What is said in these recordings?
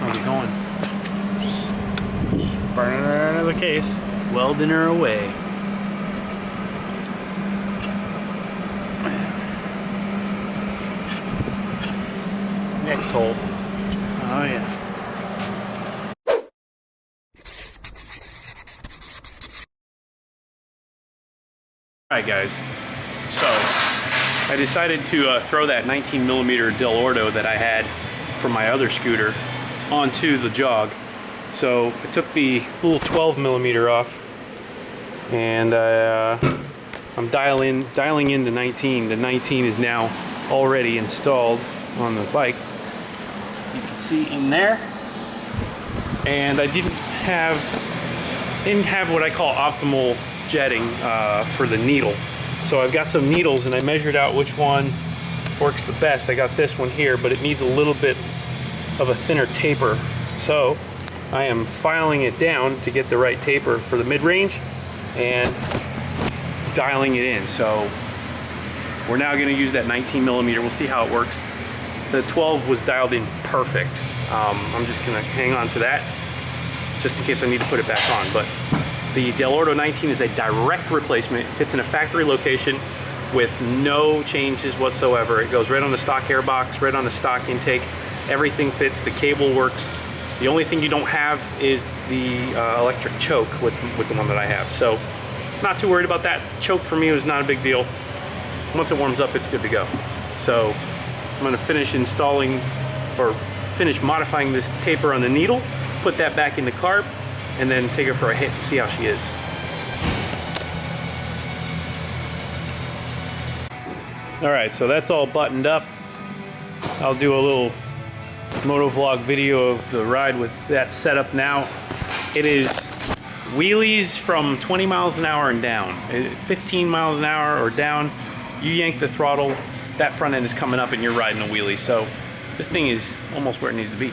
How's it going? Just burning her out of the case, welding her away. Next hole. Oh yeah. Alright guys, so I decided to throw that 19mm Del Ordo that I had from my other scooter onto the jog. So I took the little 12mm off and I'm dialing in the 19. The 19 is now already installed on the bike, as you can see in there. And I didn't have what I call optimal jetting for the needle. So I've got some needles and I measured out which one works the best. I got this one here, but it needs a little bit of a thinner taper. So I am filing it down to get the right taper for the mid-range and dialing it in. So we're now going to use that 19mm. We'll see how it works. The 12 was dialed in perfect. I'm just going to hang on to that just in case I need to put it back on. But the Del Ordo 19 is a direct replacement. It fits in a factory location with no changes whatsoever. It goes right on the stock air box, right on the stock intake. Everything fits, the cable works. The only thing you don't have is the electric choke with the one that I have. So not too worried about that. Choke for me was not a big deal. Once it warms up, it's good to go. So I'm gonna finish installing or finish modifying this taper on the needle, put that back in the carb, and then take her for a hit and see how she is. All right, so that's all buttoned up. I'll do a little motovlog video of the ride with that setup now. It is wheelies from 20 miles an hour and down. 15 miles an hour or down, you yank the throttle, that front end is coming up and you're riding a wheelie. So this thing is almost where it needs to be.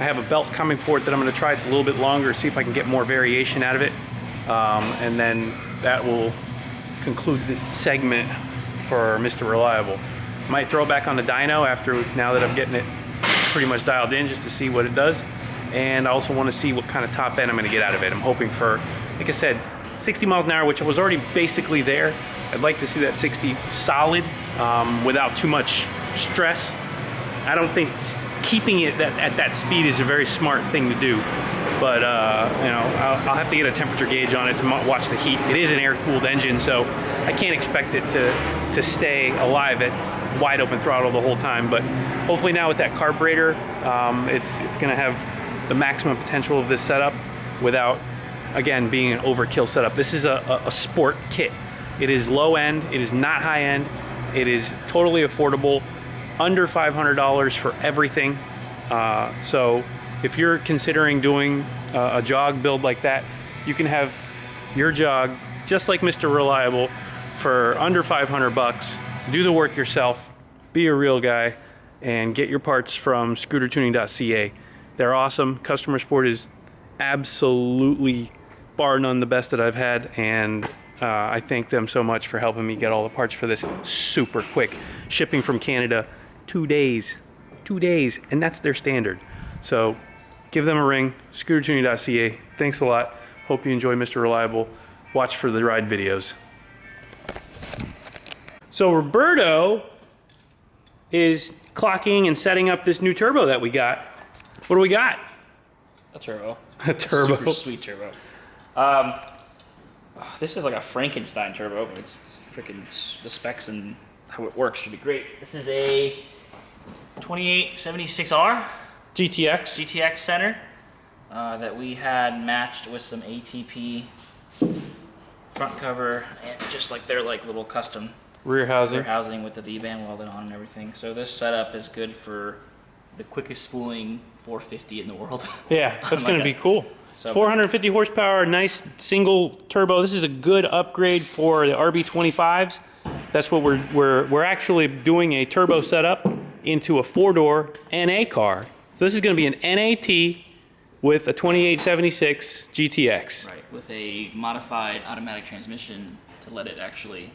I have a belt coming for it that I'm going to try. It's a little bit longer, see if I can get more variation out of it. And then that will conclude this segment for Mr. Reliable. Might throw it back on the dyno now that I'm getting it pretty much dialed in, just to see what it does. And I also want to see what kind of top end I'm going to get out of it. I'm hoping for, like I said, 60 miles an hour, which I was already basically there. I'd like to see that 60 solid without too much stress. I don't think keeping it at that speed is a very smart thing to do, but you know, I'll have to get a temperature gauge on it to watch the heat. It is an air-cooled engine, so I can't expect it to stay alive at wide open throttle the whole time. But hopefully now with that carburetor, it's going to have the maximum potential of this setup without, again, being an overkill setup. This is a sport kit. It is low end. It is not high end. It is totally affordable. Under $500 for everything. So if you're considering doing a jog build like that, you can have your jog just like Mr. Reliable for under 500 bucks. Do the work yourself, be a real guy, and get your parts from scootertuning.ca. They're awesome. Customer support is absolutely bar none the best that I've had, and I thank them so much for helping me get all the parts for this super quick. Shipping from Canada, 2 days, and that's their standard. So give them a ring, scootertuning.ca. Thanks a lot. Hope you enjoy Mr. Reliable. Watch for the ride videos. So Roberto is clocking and setting up this new turbo that we got. What do we got? A turbo. A turbo. Super sweet turbo. This is like a Frankenstein turbo. It's freaking, the specs and how it works should be great. This is a 2876R GTX center that we had matched with some ATP front cover and just like their like little custom rear housing with the V-band welded on and everything. So this setup is good for the quickest spooling 450 in the world. Yeah, that's going to be cool. So 450 horsepower, nice single turbo. This is a good upgrade for the RB25s. That's what we're actually doing, a turbo setup into a 4-door NA car. So this is going to be an NAT with a 2876 GTX. Right, with a modified automatic transmission to let it actually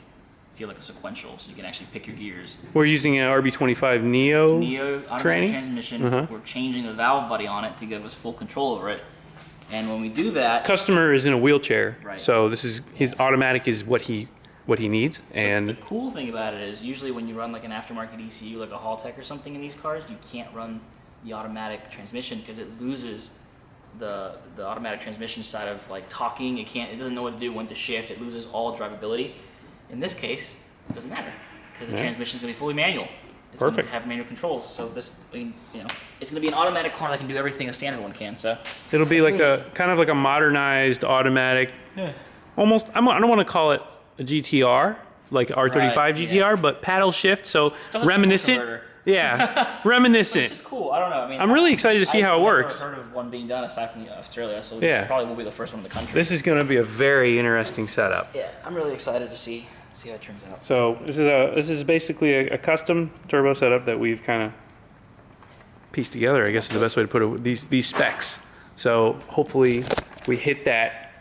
feel like a sequential, so you can actually pick your gears. We're using an RB25 Neo automatic training transmission. We're changing the valve body on it to give us full control over it. And when we do that, customer is in a wheelchair, right. So this is his automatic is what he needs. And the cool thing about it is usually when you run like an aftermarket ECU, like a Haltech or something in these cars, you can't run the automatic transmission because it loses the automatic transmission side of like talking. It doesn't know what to do, when to shift. It loses all drivability. In this case, it doesn't matter because the transmission is going to be fully manual. It's going to have manual controls. So this, it's going to be an automatic car that can do everything a standard one can. So it'll be like a kind of like a modernized automatic. Yeah. Almost. I don't want to call it a GTR like R35 GTR, but paddle shift. So reminiscent. Yeah, reminiscent. Which is cool. I don't know. I mean, I'm really excited to see how it works. I've never heard of one being done aside from Australia, so this probably will be the first one in the country. This is going to be a very interesting setup. Yeah, I'm really excited to see how it turns out. So this is basically a custom turbo setup that we've kind of pieced together. I guess is the best way to put it. These specs. So hopefully we hit that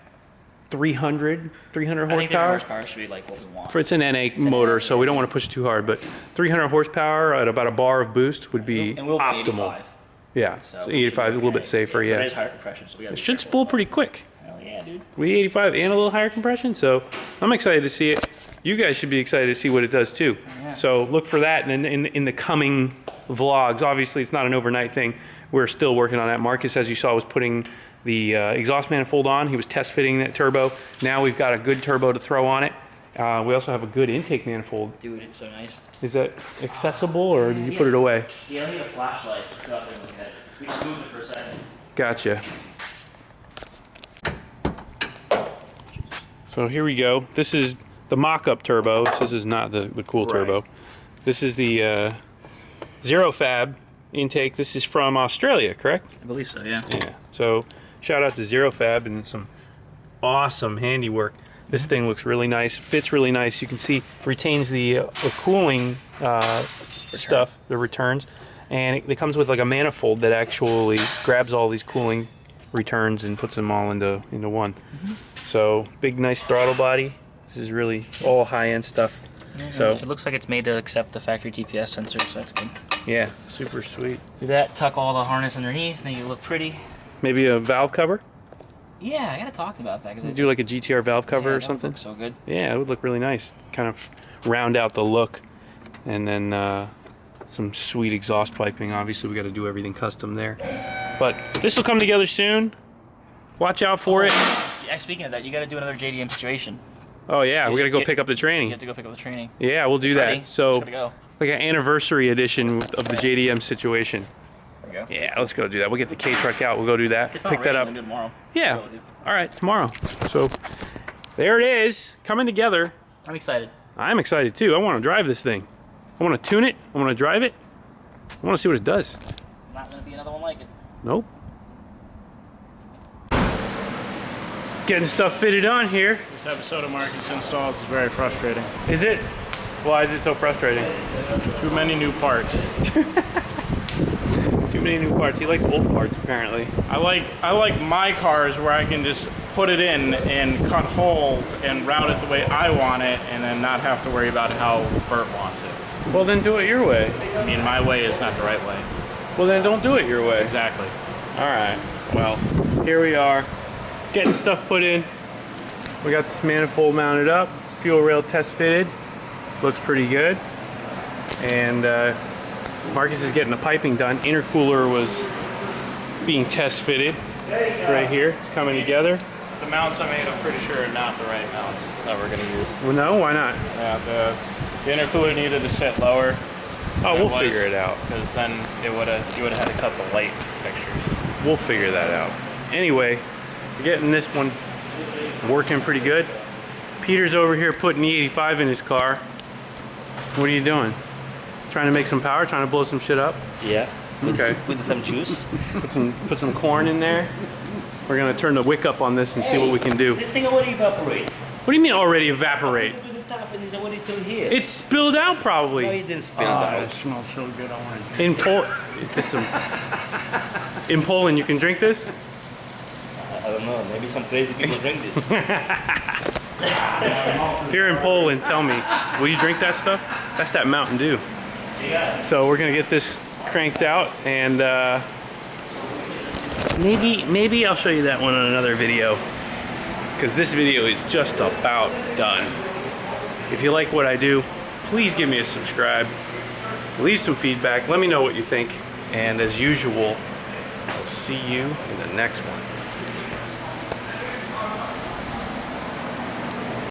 300 horsepower. I think 300 horsepower should be like what we want. It's an NA motor, so we don't want to push it too hard, but 300 horsepower at about a bar of boost would be and we'll optimal. 85. Yeah, so 85 a little bit safer, yeah. But it is higher compression, so we got. It should spool pretty quick. Hell yeah, dude. We 85 and a little higher compression, so I'm excited to see it. You guys should be excited to see what it does too. Yeah. So look for that in the coming vlogs. Obviously, it's not an overnight thing. We're still working on that. Marcus, as you saw, was putting the exhaust manifold on. He was test fitting that turbo. Now we've got a good turbo to throw on it. We also have a good intake manifold. Dude, it's so nice. Is that accessible, or did you put it away? Yeah, I need a flashlight to go out there and look at it. We just moved it for a second. Gotcha. So here we go. This is the mock-up turbo. This is not the cool turbo. This is the Zero Fab intake. This is from Australia, correct? I believe so, yeah. Yeah. So shout out to Zero Fab and some awesome handiwork. This thing looks really nice, fits really nice. You can see retains the cooling stuff, the returns, and it comes with like a manifold that actually grabs all these cooling returns and puts them all into one. So big, nice throttle body. This is really all high-end stuff. Yeah, so it looks like it's made to accept the factory GPS sensor, so that's good. Yeah, super sweet. Do that, tuck all the harness underneath, make it look pretty. Maybe a valve cover? Yeah, I gotta talk about that. Do like a GTR valve cover or something? Look so good. Yeah, it would look really nice. Kind of round out the look. And then some sweet exhaust piping. Obviously, we got to do everything custom there. But this will come together soon. Watch out for it. Yeah, speaking of that, you gotta do another JDM situation. Oh yeah, we got to go pick up the training. You have to go pick up the training. Yeah, we'll do that. So, go. like an anniversary edition of the JDM situation. There we go. Yeah, let's go do that. We'll get the K truck out. We'll go do that. It's not Pick that up. Do it tomorrow. Yeah. All right, tomorrow. So there it is, coming together. I'm excited. I'm excited too. I want to drive this thing. I want to tune it. I want to drive it. I want to see what it does. Not gonna be another one like it. Nope. Getting stuff fitted on here. This episode of Marcus Installs is very frustrating. Is it? Why is it so frustrating? Too many new parts. Too many new parts. He likes old parts, apparently. I like my cars where I can just put it in and cut holes and route it the way I want it, and then not have to worry about how Bert wants it. Well, then do it your way. I mean, my way is not the right way. Well, then don't do it your way. Exactly. All right. Well, here we are, getting stuff put in. We got this manifold mounted up, fuel rail test fitted. Looks pretty good. And Marcus is getting the piping done. Intercooler was being test fitted right here. It's coming together. The mounts I made, I'm pretty sure, are not the right mounts that we're going to use. Well, no, why not? Yeah, the intercooler needed to sit lower. Oh, we'll figure it out. Because then you would have had to cut the light fixtures. We'll figure that out. Anyway, we're getting this one working pretty good. Peter's over here putting E85 in his car. What are you doing? Trying to make some power? Trying to blow some shit up? Yeah. Okay. Put some juice. Put some corn in there. We're gonna turn the wick up on this and see what we can do. This thing already evaporated. What do you mean already evaporate? To the top and it's already till here. It's spilled out probably. No, it didn't spill out. It smells so good. I want to In in Poland, you can drink this? I don't know. Maybe some crazy people drink this. If you're in Poland, tell me, will you drink that stuff? That's that Mountain Dew. So we're gonna get this cranked out, and maybe I'll show you that one on another video, because this video is just about done. If you like what I do, please give me a subscribe, leave some feedback, let me know what you think, and as usual, I'll see you in the next one.